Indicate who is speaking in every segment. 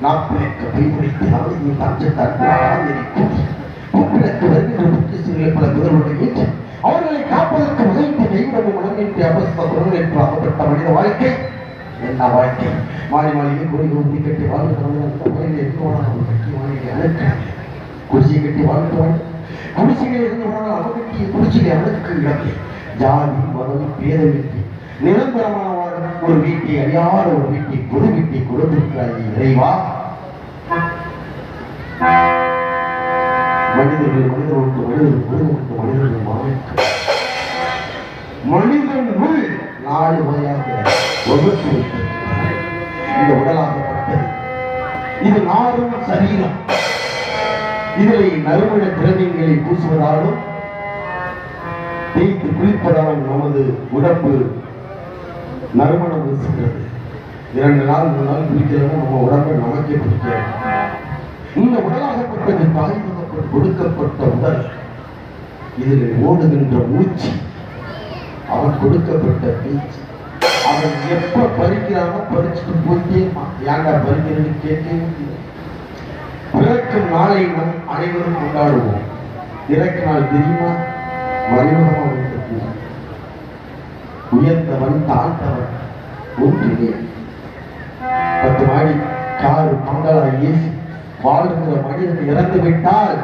Speaker 1: நாட்களுக்கு பைபிடித்து அவரையும் கூப்பிடத்து வருகின்ற முக்கிய பல குதிரைகளை அவர்களை காப்பதற்கு உதவிட்டு கைவிடவும் உணர்கின்ற அவசரம் என்று ஆகப்பட்ட மனித வாழ்க்கை என்ன வாழ்க்கை? மாறி மாளிகை கோயில் ஊற்றி கட்டி வாழ்ந்து குடிசை கட்டி வாழ்ந்து குடிசைகள் இருந்து அவகட்டிய குடிசையை அவனுக்கு இழப்பு ஜாதி மதம் பேதமின்றி நிரந்தரமான ஒரு வீட்டை அறியாத ஒரு வீட்டை பொது வீட்டை கொடுத்திருக்கிறாய் இறைவா. மனிதர்கள் மனிதர்களுக்கு மனிதர்களுக்கு மனிதர்கள் மாறிக்க மனிதன் உள் 4 வகையாக வகுத்து வைத்திருக்கிறார். இந்த உடலாகப்பட்டது இது நாரும் சரீரம். இதில் நறுமண திரவியங்களை பூசுவதாலும் தேய்த்து குளிப்பதாலும் நமது உடம்பு நறுமணம் வீசுகிறது. 2 நாள் 3 நாள் குளிக்கிறவங்க நம்ம உடம்பை நமக்கே பிடிக்கிறது. இந்த உடலாகப்பட்டது தாய் கொடுக்கப்பட்ட உடல். இதில் ஓடுகின்ற மூச்சு அவன் கொடுக்கப்பட்ட பேச்சு. அவன் எப்ப பறிக்கிறானோ பறிச்சுட்டு போயிட்டே ஏன்டா பறிக்கிறது கேட்கவே. பிறக்கும் நாளை நம் அனைவரும் கொண்டாடுவோம். இறக்கு நாள் தெரியுமா? மறைமுகமாக வைத்திருக்கிறார். உயர்ந்தவன் தாழ்ந்தவன் ஒன்றிலே 10 மாடி கார் மங்களா ஏசி வாழ்கிற மனிதன் இறந்து விட்டால்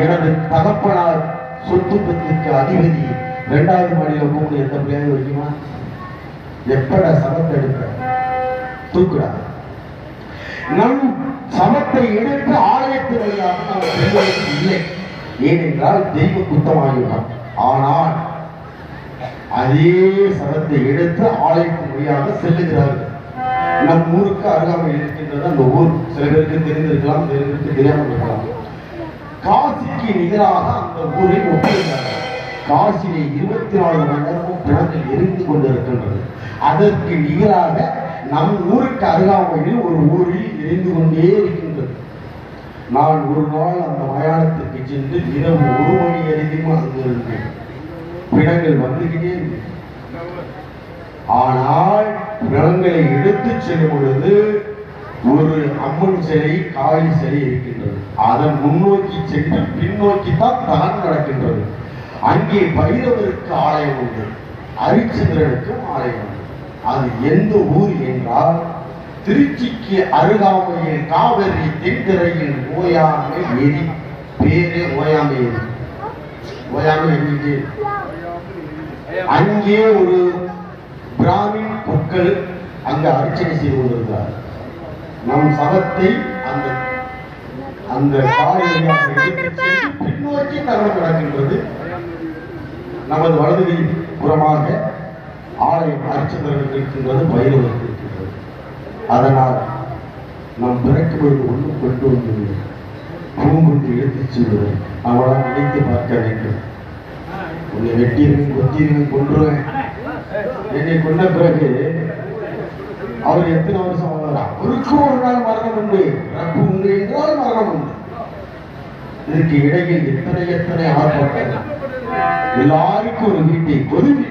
Speaker 1: எனது தகப்பனார் சொத்து பத்திற்கு அதிபதி 2வது மாடியில் போகுது. எந்த பிள்ளையாவது வைக்குமா? எப்பட சமத்தை எடுக்க தூக்குறா. நம் சமத்தை எடுத்து ஆலயத்து வழியாக நாம் செல்வதற்கு இல்லை. ஏனென்றால் தெய்வ குத்தமாகிவிடும். ஆனால் அதே சமத்தை எடுத்து ஆலயத்தின் வழியாக செல்லுகிறார்கள். நம் ஊருக்கு அருகாமையில் இருக்கின்றது அந்த ஊர். சில பேருக்கு தெரிந்திருக்கலாம், சில பேருக்கு தெரியாமல் இருக்கலாம். காசிக்கு நிகராக அந்த ஊரை ஒப்பிடுகிறார்கள். காசிலே 24 மணி நேரமும் பிணங்கள் எரிந்து கொண்டிருக்கின்றது. அதற்கு நிகராக நம் ஊருக்கு அருகாமையில் ஒரு ஊரில் எரிந்து கொண்டே இருக்கின்றது. நான் ஒரு நாள் அந்த மயானத்திற்கு சென்று இரவு 1 மணி வரைக்கும் அங்கு இருந்தேன். பிணங்கள் வந்துகிட்டே இருக்கு. ஆனால் பிணங்களை எடுத்து செல்லும் பொழுது ஒரு அம்மன் சிலை காளி சிலை இருக்கின்றது. அதன் முன்னோக்கி சென்று பின்னோக்கித்தான் தான் நடக்கின்றது. அங்கே பைரவருக்கு ஆலயம் உண்டு, ஹரிச்சந்திரனுக்கும் ஆலயம் உண்டு. அது எந்த ஊர் என்றால் திருச்சிக்கு அருகாமையில் காவிரி தென்கரையில் ஓயாமை ஏரி. பேரே ஓயாமை ஏரி. ஓயாமை எண்ணிக்கை. அங்கே ஒரு பிராமின் மக்கள் அங்கு அர்ச்சனை செய்து கொண்டிருந்தார். நம் சபத்தை அந்த அந்த பின்னோக்கி தருணம் நடக்கின்றது. நமது வலதுகை புறமாக ஆலயம் ஹரிச்சந்திரனுக்கு இருக்கின்றது, பைரவருக்கு இருக்கின்றது. அதனால் நாம் பிறக்கும் பொழுது ஒன்றும் கொண்டு வந்து பூங்குண்டு எடுத்துச் செல்வதை அவளால் நினைத்து பார்க்க வேண்டும். உன்னை வெட்டிடுவேன், கொத்திடுவேன், கொன்றுவேன். என்னை கொண்ட பிறகு அவர் எத்தனை வருஷம் வாழ்ந்தார்? அவருக்கு ஒரு நாள் மரணம் உண்டு. ரப்பு உண்டு என்றால் மரணம் உண்டு. இதற்கு இடையில் எத்தனை ஆர்ப்பாட்டம். எல்லாருக்கும் ஒரு வீட்டை பொதுவி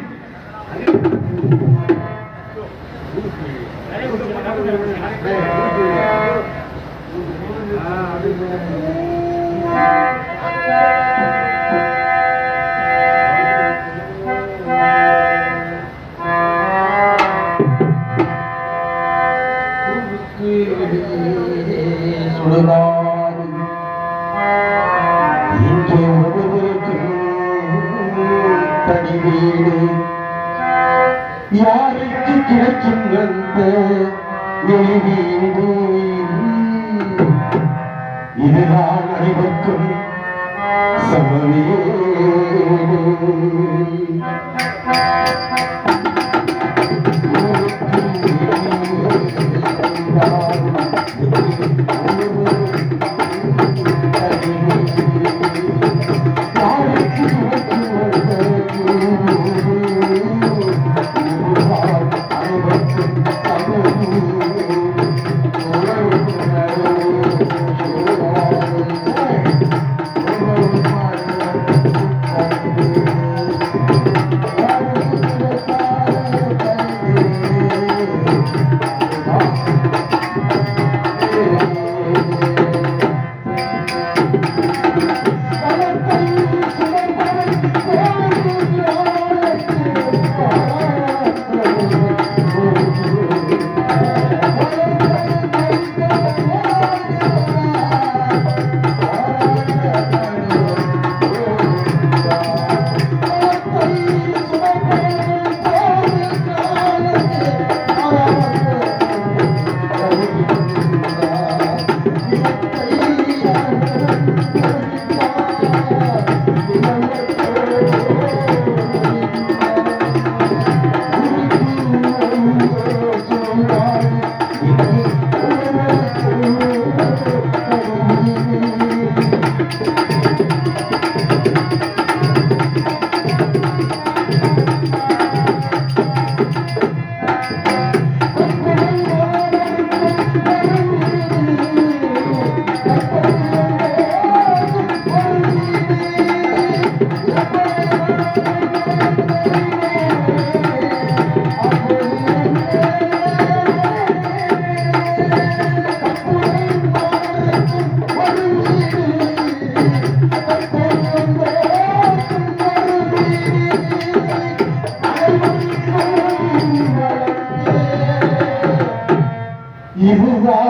Speaker 1: யாருக்கு கிடைக்கும் அந்த வீடு? இதுதான் அனைவருக்கும் சமவீடு. இதுதான்